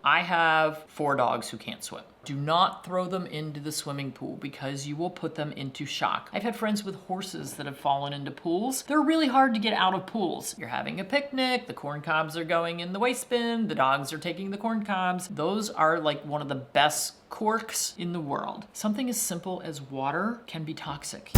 I have 4 dogs who can't swim. Do not throw them into the swimming pool because you will put them into shock. I've had friends with horses that have fallen into pools. They're really hard to get out of pools. You're having a picnic, the corn cobs are going in the waste bin, the dogs are taking the corn cobs. Those are like one of the best quirks in the world. Something as simple as water can be toxic.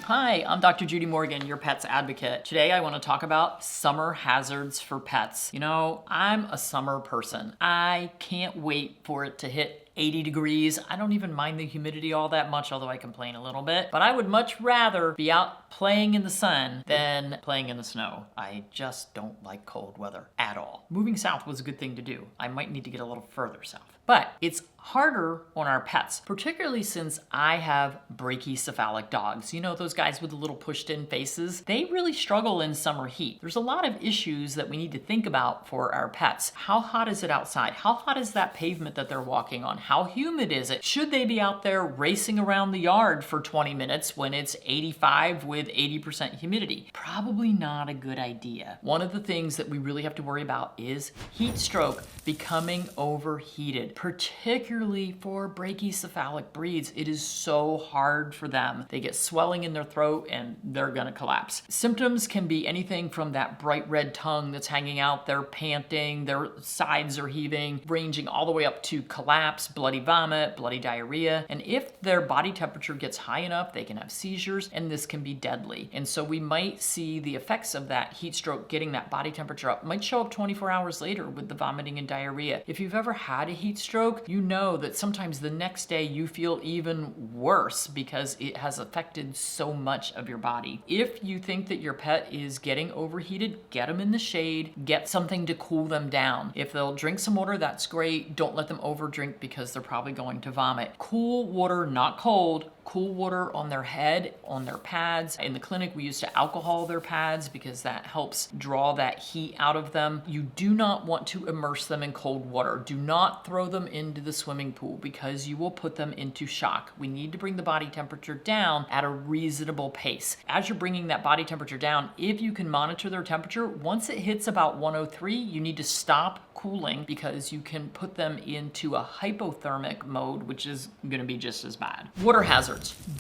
Hi, I'm Dr. Judy Morgan, your pet's advocate. Today I want to talk about summer hazards for pets. You know, I'm a summer person. I can't wait for it to hit 80 degrees. I don't even mind the humidity all that much, although I complain a little bit. But I would much rather be out playing in the sun than playing in the snow. I just don't like cold weather at all. Moving south was a good thing to do. I might need to get a little further south. But it's harder on our pets, particularly since I have brachycephalic dogs. You know, those guys with the little pushed in faces? They really struggle in summer heat. There's a lot of issues that we need to think about for our pets. How hot is it outside? How hot is that pavement that they're walking on? How humid is it? Should they be out there racing around the yard for 20 minutes when it's 85 with 80% humidity? Probably not a good idea. One of the things that we really have to worry about is heat stroke, becoming overheated, particularly for brachycephalic breeds. It is so hard for them. They get swelling in their throat and they're gonna collapse. Symptoms can be anything from that bright red tongue that's hanging out, they're panting, their sides are heaving, ranging all the way up to collapse, bloody vomit, bloody diarrhea. And if their body temperature gets high enough, they can have seizures, and this can be deadly. And so we might see the effects of that heat stroke getting that body temperature up, might show up 24 hours later with the vomiting and diarrhea. If you've ever had a heat stroke, you know that sometimes the next day you feel even worse because it has affected so much of your body. If you think that your pet is getting overheated, get them in the shade, get something to cool them down. If they'll drink some water, that's great. Don't let them overdrink because they're probably going to vomit. Cool water, not cold. Cool water on their head, on their pads. In the clinic, we used to alcohol their pads because that helps draw that heat out of them. You do not want to immerse them in cold water. Do not throw them into the swimming pool because you will put them into shock. We need to bring the body temperature down at a reasonable pace. As you're bringing that body temperature down, if you can monitor their temperature, once it hits about 103, you need to stop cooling because you can put them into a hypothermic mode, which is going to be just as bad. Water hazards.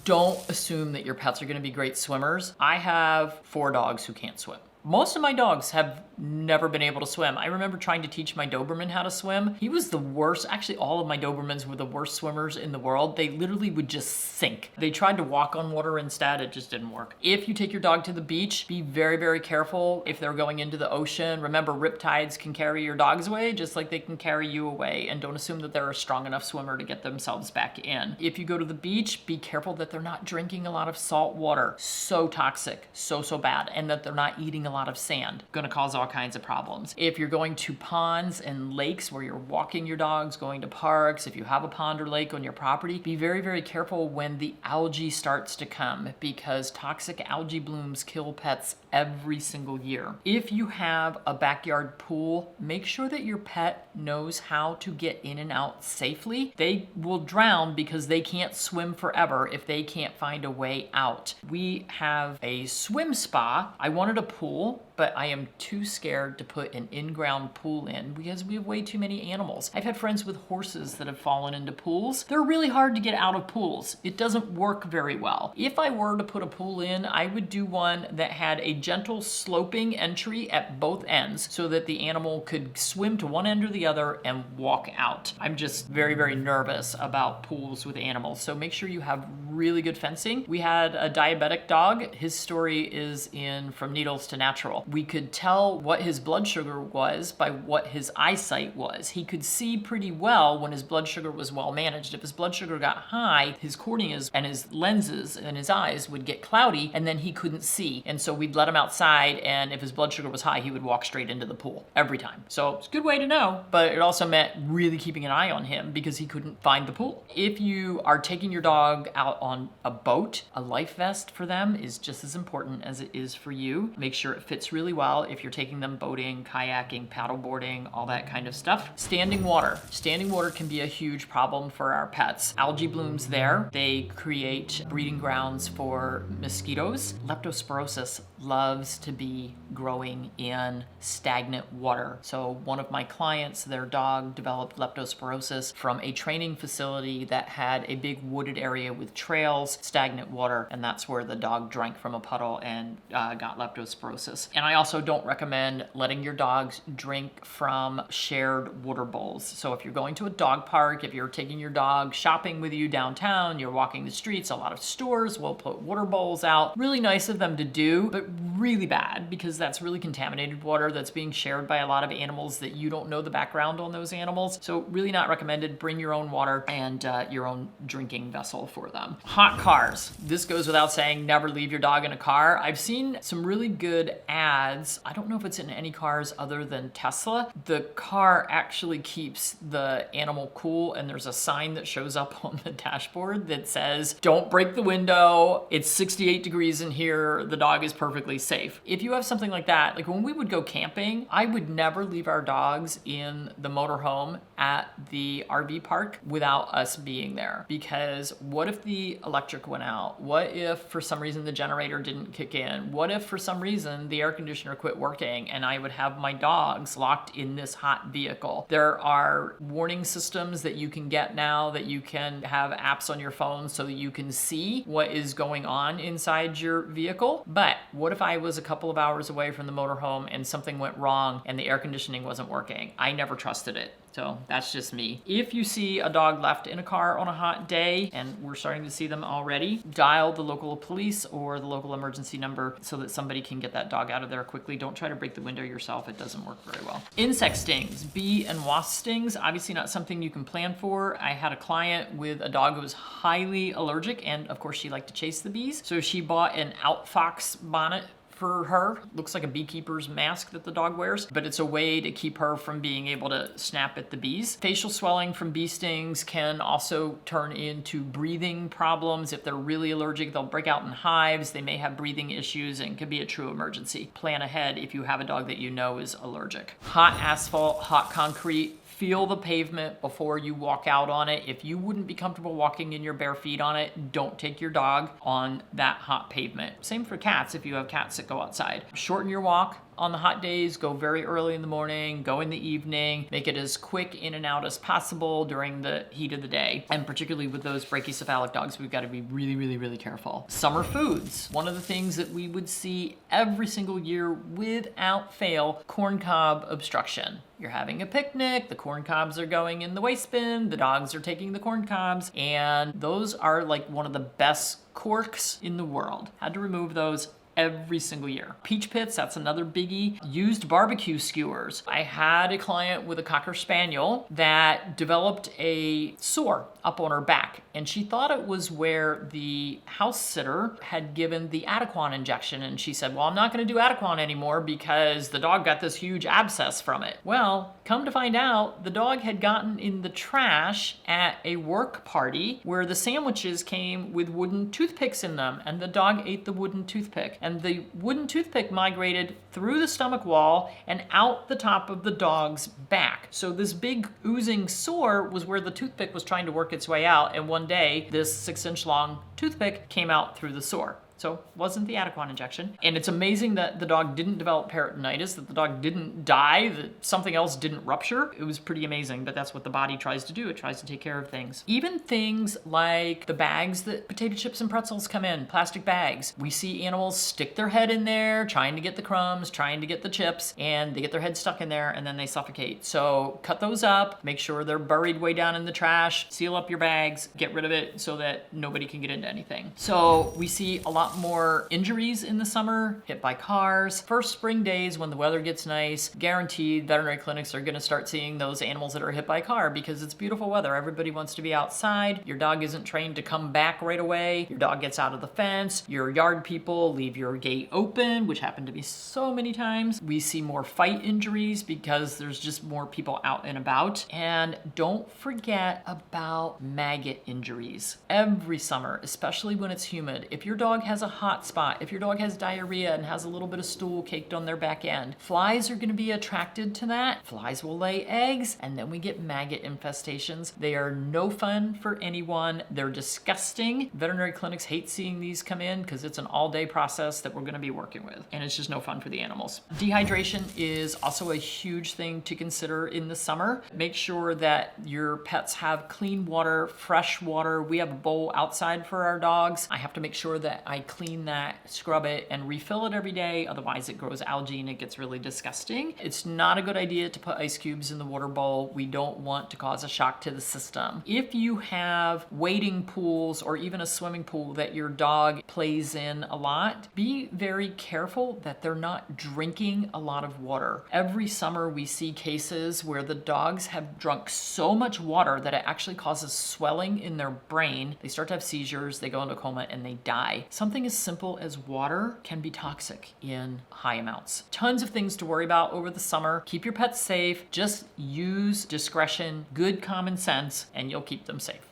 Don't assume that your pets are going to be great swimmers. I have 4 dogs who can't swim. Most of my dogs have never been able to swim. I remember trying to teach my Doberman how to swim. He was the worst. Actually, all of my Dobermans were the worst swimmers in the world. They literally would just sink. They tried to walk on water instead. It just didn't work. If you take your dog to the beach, be very, very careful if they're going into the ocean. Remember, riptides can carry your dogs away just like they can carry you away. And don't assume that they're a strong enough swimmer to get themselves back in. If you go to the beach, be careful that they're not drinking a lot of salt water. So toxic, so bad. And that they're not eating a lot of sand. Going to cause all kinds of problems. If you're going to ponds and lakes where you're walking your dogs, going to parks, if you have a pond or lake on your property, be very, very careful when the algae starts to come because toxic algae blooms kill pets every single year. If you have a backyard pool, make sure that your pet knows how to get in and out safely. They will drown because they can't swim forever if they can't find a way out. We have a swim spa. I wanted a pool, but I am too scared to put an in-ground pool in because we have way too many animals. I've had friends with horses that have fallen into pools. They're really hard to get out of pools. It doesn't work very well. If I were to put a pool in, I would do one that had a gentle sloping entry at both ends so that the animal could swim to one end or the other and walk out. I'm just very, very nervous about pools with animals, so make sure you have really good fencing. We had a diabetic dog. His story is in From Needles to Natural. We could tell what his blood sugar was by what his eyesight was. He could see pretty well when his blood sugar was well managed. If his blood sugar got high, his corneas and his lenses and his eyes would get cloudy and then he couldn't see. And so we'd let him outside, and if his blood sugar was high, he would walk straight into the pool every time. So it's a good way to know, but it also meant really keeping an eye on him because he couldn't find the pool. If you are taking your dog out on a boat, a life vest for them is just as important as it is for you. Make sure it Fits really well if you're taking them boating, kayaking, paddleboarding, all that kind of stuff. Standing water. Standing water can be a huge problem for our pets. Algae blooms there. They create breeding grounds for mosquitoes. Leptospirosis loves to be growing in stagnant water. So one of my clients, their dog developed leptospirosis from a training facility that had a big wooded area with trails, stagnant water, and that's where the dog drank from a puddle and got leptospirosis. And I also don't recommend letting your dogs drink from shared water bowls. So if you're going to a dog park, if you're taking your dog shopping with you downtown, you're walking the streets, a lot of stores will put water bowls out. Really nice of them to do, but really bad because that's really contaminated water that's being shared by a lot of animals that you don't know the background on those animals. So really not recommended. Bring your own water and your own drinking vessel for them. Hot cars. This goes without saying, never leave your dog in a car. I've seen some really good ads. I don't know if it's in any cars other than Tesla. The car actually keeps the animal cool, and there's a sign that shows up on the dashboard that says, don't break the window. It's 68 degrees in here. The dog is perfectly safe. If you have something like that, like when we would go camping, I would never leave our dogs in the motorhome at the RV park without us being there. Because what if the electric went out? What if for some reason the generator didn't kick in? What if for some reason the air conditioner quit working and I would have my dogs locked in this hot vehicle? There are warning systems that you can get now, that you can have apps on your phone so that you can see what is going on inside your vehicle. But what if I was a couple of hours away from the motorhome and something went wrong and the air conditioning wasn't working? I never trusted it. So that's just me. If you see a dog left in a car on a hot day, and we're starting to see them already, dial the local police or the local emergency number so that somebody can get that dog out of there quickly. Don't try to break the window yourself. It doesn't work very well. Insect stings, bee and wasp stings, obviously not something you can plan for. I had a client with a dog who was highly allergic, and of course she liked to chase the bees. So she bought an outfox bonnet for her. Looks like a beekeeper's mask that the dog wears, but it's a way to keep her from being able to snap at the bees. Facial swelling from bee stings can also turn into breathing problems. If they're really allergic, they'll break out in hives. They may have breathing issues and could be a true emergency. Plan ahead if you have a dog that you know is allergic. Hot asphalt, hot concrete. Feel the pavement before you walk out on it. If you wouldn't be comfortable walking in your bare feet on it, don't take your dog on that hot pavement. Same for cats if you have cats that go outside. Shorten your walk. On the hot days, go very early in the morning, go in the evening, make it as quick in and out as possible during the heat of the day. And particularly with those brachycephalic dogs, we've got to be really, really, really careful. Summer foods. One of the things that we would see every single year without fail, corn cob obstruction. You're having a picnic, the corn cobs are going in the waste bin, the dogs are taking the corn cobs, and those are like one of the best corks in the world. Had to remove those every single year. Peach pits, that's another biggie. Used barbecue skewers. I had a client with a Cocker Spaniel that developed a sore up on her back, and she thought it was where the house sitter had given the Adequan injection, and she said, well, I'm not going to do Adequan anymore because the dog got this huge abscess from it. Well, come to find out, the dog had gotten in the trash at a work party where the sandwiches came with wooden toothpicks in them, and the dog ate the wooden toothpick. And the wooden toothpick migrated through the stomach wall and out the top of the dog's back. So this big oozing sore was where the toothpick was trying to work its way out, and one day this 6-inch long toothpick came out through the sore. So wasn't the Adequan injection. And it's amazing that the dog didn't develop peritonitis, that the dog didn't die, that something else didn't rupture. It was pretty amazing, but that's what the body tries to do. It tries to take care of things. Even things like the bags that potato chips and pretzels come in, plastic bags. We see animals stick their head in there, trying to get the crumbs, trying to get the chips, and they get their head stuck in there and then they suffocate. So cut those up, make sure they're buried way down in the trash, seal up your bags, get rid of it so that nobody can get into anything. So we see a lot more injuries in the summer, hit by cars. First spring days when the weather gets nice, guaranteed veterinary clinics are going to start seeing those animals that are hit by a car because it's beautiful weather. Everybody wants to be outside. Your dog isn't trained to come back right away. Your dog gets out of the fence. Your yard people leave your gate open, which happened to be so many times. We see more fight injuries because there's just more people out and about. And don't forget about maggot injuries. Every summer, especially when it's humid, if your dog has has a hot spot, if your dog has diarrhea and has a little bit of stool caked on their back end, flies are gonna be attracted to that. Flies will lay eggs, and then we get maggot infestations. They are no fun for anyone. They're disgusting. Veterinary clinics hate seeing these come in because it's an all-day process that we're gonna be working with, and it's just no fun for the animals. Dehydration is also a huge thing to consider in the summer. Make sure that your pets have clean water, fresh water. We have a bowl outside for our dogs. I have to make sure that I clean that, scrub it, and refill it every day. Otherwise it grows algae and it gets really disgusting. It's not a good idea to put ice cubes in the water bowl. We don't want to cause a shock to the system. If you have wading pools or even a swimming pool that your dog plays in a lot, be very careful that they're not drinking a lot of water. Every summer we see cases where the dogs have drunk so much water that it actually causes swelling in their brain. They start to have seizures, they go into coma, and they die. Something as simple as water can be toxic in high amounts. Tons of things to worry about over the summer. Keep your pets safe. Just use discretion, good common sense, and you'll keep them safe.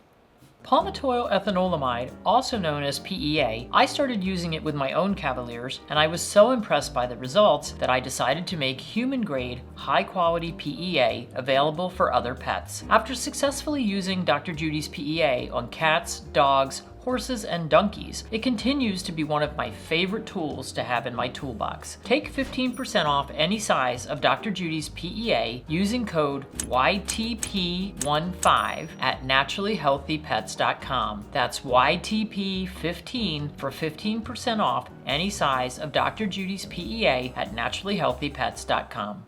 Palmitoyl ethanolamide, also known as PEA, I started using it with my own Cavaliers, and I was so impressed by the results that I decided to make human-grade, high-quality PEA available for other pets. After successfully using Dr. Judy's PEA on cats, dogs, horses, and donkeys, it continues to be one of my favorite tools to have in my toolbox. Take 15% off any size of Dr. Judy's PEA using code YTP15 at naturallyhealthypets.com. That's YTP15 for 15% off any size of Dr. Judy's PEA at naturallyhealthypets.com.